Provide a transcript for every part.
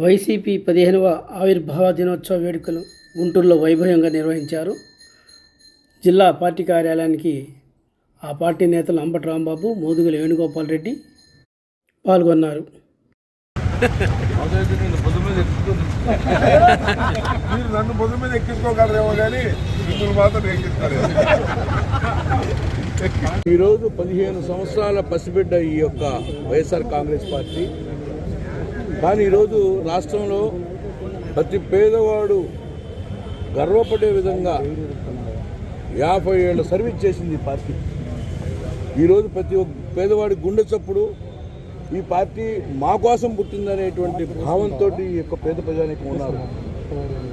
YCP 15వ ఆవిర్భావ దినోత్సవ వేడుకలు గుంటూరులో వైభవంగా నిర్వహించారు. జిల్లా పార్టీ కార్యాలయానికి ఆ పార్టీ నేతలు అంబటి రాంబాబు, మోదుగుల వేణుగోపాల్ రెడ్డి పాల్గొన్నారు. మీరు నన్ను పొద్దు మీద ఎక్కించుకోగలరేమో కానీ మిమ్మల్ని మాత్రం ఎక్కిస్తారు. ఈరోజు 15 సంవత్సరాల పసిబిడ్డ ఈ యొక్క వైఎస్ఆర్ కాంగ్రెస్ పార్టీ. కానీ ఈరోజు రాష్ట్రంలో ప్రతి పేదవాడు గర్వపడే విధంగా 50 ఏళ్ళ సర్వీస్ చేసింది ఈ పార్టీ. ఈరోజు ప్రతి ఒక్క పేదవాడి గుండె చప్పుడు ఈ పార్టీ మా కోసం పుట్టిందనేటువంటి భావంతో ఈ యొక్క పేద ప్రజానికి ఉన్నారు.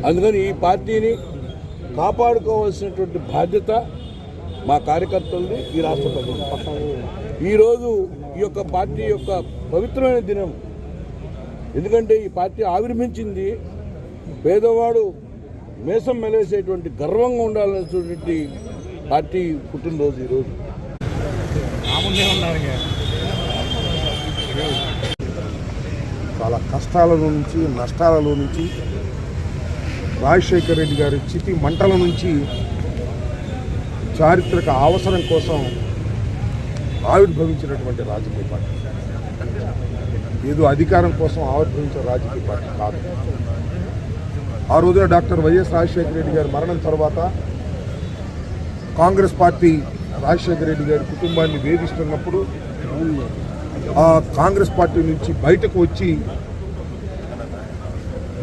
అందుకని ఈ పార్టీని కాపాడుకోవాల్సినటువంటి బాధ్యత మా కార్యకర్తలది, ఈ రాష్ట్ర ప్రజలు. ఈరోజు ఈ యొక్క పార్టీ యొక్క పవిత్రమైన దినం. ఎందుకంటే ఈ పార్టీ ఆవిర్భించింది పేదవాడు మేసం మెలేసేటువంటి గర్వంగా ఉండాలనేటువంటి పార్టీ పుట్టినరోజు ఈరోజు. చాలా కష్టాల నుంచి, నష్టాలలో నుంచి, రాజశేఖర రెడ్డి గారి చితి మంటల నుంచి చారిత్రక అవసరం కోసం ఆవిర్భవించినటువంటి రాజకీయ పార్టీ. ఏదో అధికారం కోసం ఆవిర్భవించిన రాజకీయ పార్టీ కాదు. ఆ రోజున డాక్టర్ వైఎస్ రాజశేఖర రెడ్డి గారి మరణం తర్వాత కాంగ్రెస్ పార్టీ రాజశేఖర రెడ్డి గారి కుటుంబాన్ని వేధిస్తున్నప్పుడు ఆ కాంగ్రెస్ పార్టీ నుంచి బయటకు వచ్చి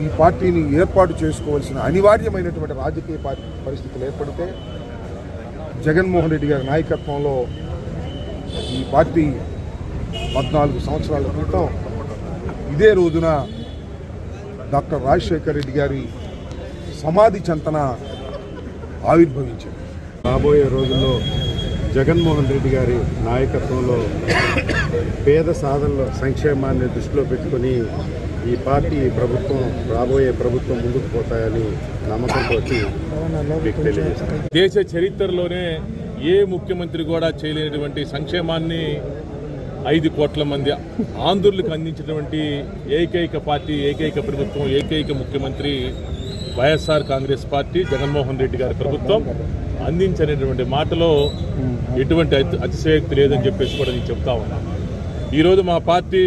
ఈ పార్టీని ఏర్పాటు చేసుకోవాల్సిన అనివార్యమైనటువంటి రాజకీయ పరిస్థితులు ఏర్పడితే జగన్మోహన్ రెడ్డి గారి నాయకత్వంలో ఈ పార్టీ 14 సంవత్సరాల క్రితం ఇదే రోజున డాక్టర్ రాజశేఖర రెడ్డి గారి సమాధి చెంతన ఆవిర్భవించింది. రాబోయే రోజుల్లో జగన్మోహన్ రెడ్డి గారి నాయకత్వంలో పేద సాధనలో సంక్షేమాన్ని దృష్టిలో పెట్టుకుని ఈ పార్టీ ప్రభుత్వం, రాబోయే ప్రభుత్వం ముందుకు పోతాయని నమ్మకంతో మీకు తెలియజేస్తాను. దేశ చరిత్రలోనే ఏ ముఖ్యమంత్రి కూడా చేయలేనటువంటి సంక్షేమాన్ని 5 కోట్ల మంది ఆంధ్రులకు అందించినటువంటి ఏకైక పార్టీ, ఏకైక ప్రభుత్వం, ఏకైక ముఖ్యమంత్రి వైఎస్ఆర్ కాంగ్రెస్ పార్టీ, జగన్మోహన్ రెడ్డి గారి ప్రభుత్వం అందించనేటువంటి మాటలో ఎటువంటి అతిశయోక్తి లేదని చెప్పేసి కూడా నేను చెప్తా ఉన్నాను. ఈరోజు మా పార్టీ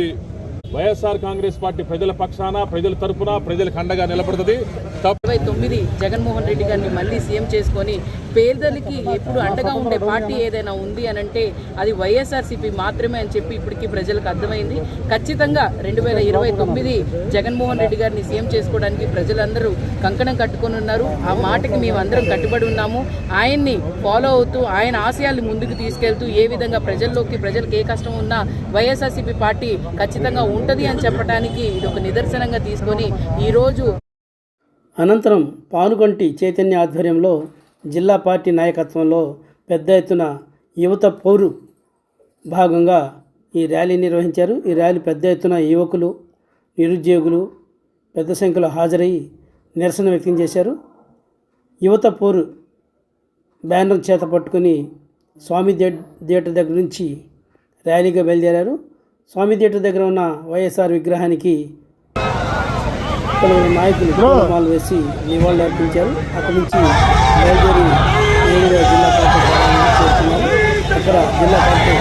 వైఎస్ఆర్ కాంగ్రెస్ పార్టీ ప్రజల పక్షాన, ప్రజల తరఫున, ప్రజలకు అండగా నిలబడుతుంది. 29 జగన్మోహన్ రెడ్డి గారిని మళ్ళీ సీఎం చేసుకొని పేదలకి ఎప్పుడు అండగా ఉండే పార్టీ ఏదైనా ఉంది అని అంటే అది వైఎస్ఆర్సీపీ మాత్రమే అని చెప్పి ఇప్పటికీ ప్రజలకు అర్థమైంది. ఖచ్చితంగా 2029 జగన్మోహన్ రెడ్డి గారిని సీఎం చేసుకోవడానికి ప్రజలందరూ కంకణం కట్టుకొని ఉన్నారు. ఆ మాటకి మేమందరం కట్టుబడి ఉన్నాము. ఆయన్ని ఫాలో అవుతూ, ఆయన ఆశయాల్ని ముందుకు తీసుకెళ్తూ, ఏ విధంగా ప్రజలకు ఏ కష్టం ఉన్నా వైఎస్ఆర్సీపీ పార్టీ ఖచ్చితంగా ఉంటుంది అని చెప్పడానికి ఇది ఒక నిదర్శనంగా తీసుకొని ఈరోజు. అనంతరం పానుగంటి చైతన్య ఆధ్వర్యంలో జిల్లా పార్టీ నాయకత్వంలో పెద్ద ఎత్తున యువత పౌరు భాగంగా ఈ ర్యాలీ నిర్వహించారు. ఈ ర్యాలీ పెద్ద ఎత్తున యువకులు, నిరుద్యోగులు పెద్ద సంఖ్యలో హాజరయ్యి నిరసన వ్యక్తం చేశారు. యువత పౌరు బ్యానర్ చేత పట్టుకుని స్వామి థియేటర్ దగ్గర నుంచి ర్యాలీగా బయలుదేరారు. స్వామి థియేటర్ దగ్గర ఉన్న వైఎస్ఆర్ విగ్రహానికి పలువురు నాయకులు పూలమాలలు వేసి నివాళులు అర్పించారు. అక్కడి నుంచి బయలుదేరి నేరుగా జిల్లా పార్టీ కార్యాలయానికి చేరుకున్నారు. అక్కడ జిల్లా పార్టీ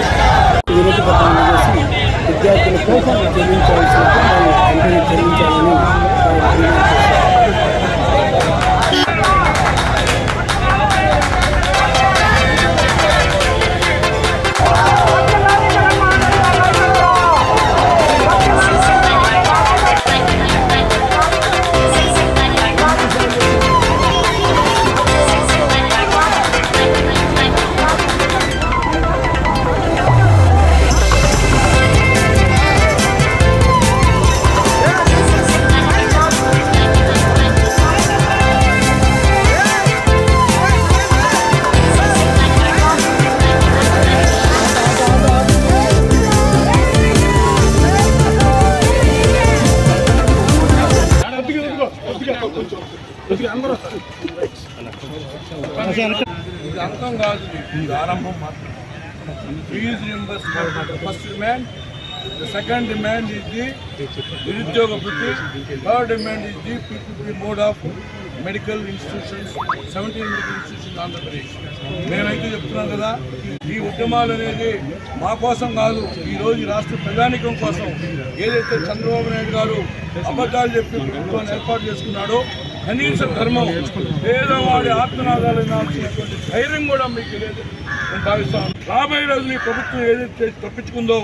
వినతి పత్రాన్ని చేసి విద్యార్థులకు చెల్లించాల్సిన పత్రాలు వెంటనే చెల్లించాలని డిమాండ్ చేశారు. ఇది అంతం కాదు, ఇది ఆరంభం మాత్రం. Fees reimbursement first demand, The second demand is the Nirudyoga Bhutti. Third demand is the PPP mode of medical institutions, 17 medical institutions Andhra Pradesh. మేమైతే చెప్తున్నాం కదా, ఈ ఉద్యమాలు అనేది మా కోసం కాదు, ఈ రోజు ఈ రాష్ట్ర ప్రజానికం కోసం. ఏదైతే చంద్రబాబు నాయుడు గారు అబద్ధాలు చెప్పి ప్రభుత్వాన్ని ఏర్పాటు చేసుకున్నాడో, కనీస ధర్మం పేదవాడి ఆత్మనాదాలు వినాల్సినటువంటి ధైర్యం కూడా మీకు లేదు నేను భావిస్తాను. రాబోయే రోజులు ఈ ప్రభుత్వం ఏదైతే తప్పించుకుందో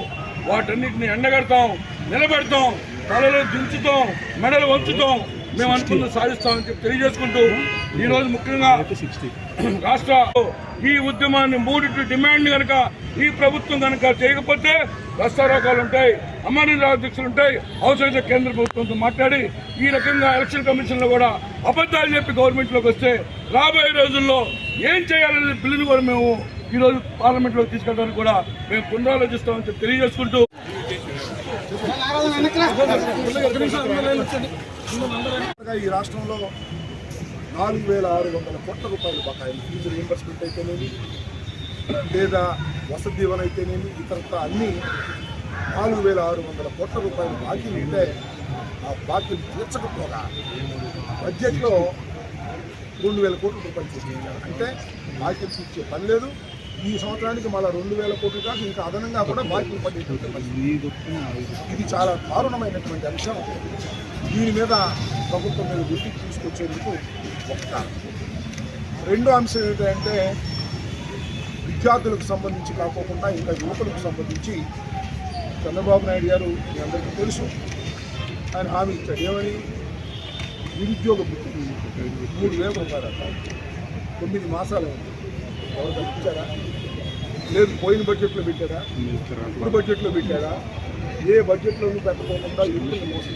వాటన్నిటిని ఎండగడతాం, నిలబెడతాం, తలలో దించుతాం, మెడలు వంచుతాం, మేము అనుకున్న సాధిస్తామని చెప్పి తెలియజేసుకుంటూ ఈరోజు ముఖ్యంగా రాష్ట్ర ఈ ఉద్యమాన్ని 3 డిమాండ్ కనుక ఈ ప్రభుత్వం కనుక చేయకపోతే రస్తారోకాలు ఉంటాయి, అమరనాథ దీక్షలు ఉంటాయి. అవసరమైతే కేంద్ర ప్రభుత్వంతో మాట్లాడి ఈ రకంగా ఎలక్షన్ కమిషన్లో కూడా అబద్ధాలు చెప్పి గవర్నమెంట్లోకి వస్తే రాబోయే రోజుల్లో ఏం చేయాలనే బిల్లును కూడా మేము ఈరోజు పార్లమెంట్లోకి తీసుకెళ్ళడానికి కూడా మేము పునరాలోచిస్తామని చెప్పి తెలియజేసుకుంటూ ఈ రాష్ట్రంలో 4,600 కోట్ల రూపాయలు బకాయిలు, ఫీజు రీయింబర్స్మెంట్ అయితేనేమి లేదా వసతి దీవెన అయితేనేమి ఇతరత్ర అన్నీ 4,600 కోట్ల రూపాయలు బాకీలు ఉంటే ఆ బాకీలు తీర్చకపోగా బడ్జెట్లో 2,000 కోట్ల రూపాయలు తీసుకొచ్చారు. అంటే బాకీలు తీర్చే పని లేదు. ఈ సంవత్సరానికి మళ్ళీ 2,000 కోట్లు కాదు, ఇంకా అదనంగా కూడా బాకీలు పడేటువంటి పరిస్థితి. ఇది చాలా దారుణమైనటువంటి అంశం. దీని మీద ప్రభుత్వం మీద దృష్టికి తీసుకొచ్చేందుకు ఒక కారణం. రెండో అంశం ఏంటంటే విద్యార్థులకు సంబంధించి కాకోకుండా ఇంకా యువకులకు సంబంధించి చంద్రబాబు నాయుడు గారు మీ అందరికీ తెలుసు, ఆయన హామీ ఇచ్చాడు. ఏమని? నిరుద్యోగ వృత్తి 3,000 రూపాయలు అంటారు. 9 మాసాలు ఎవరు ఇచ్చారా? లేదు. పోయిన బడ్జెట్లో పెట్టారా? ఇప్పుడు బడ్జెట్లో పెట్టారా? ఏ బడ్జెట్లోనూ పెట్టకుండా ఎప్పుడు మోసం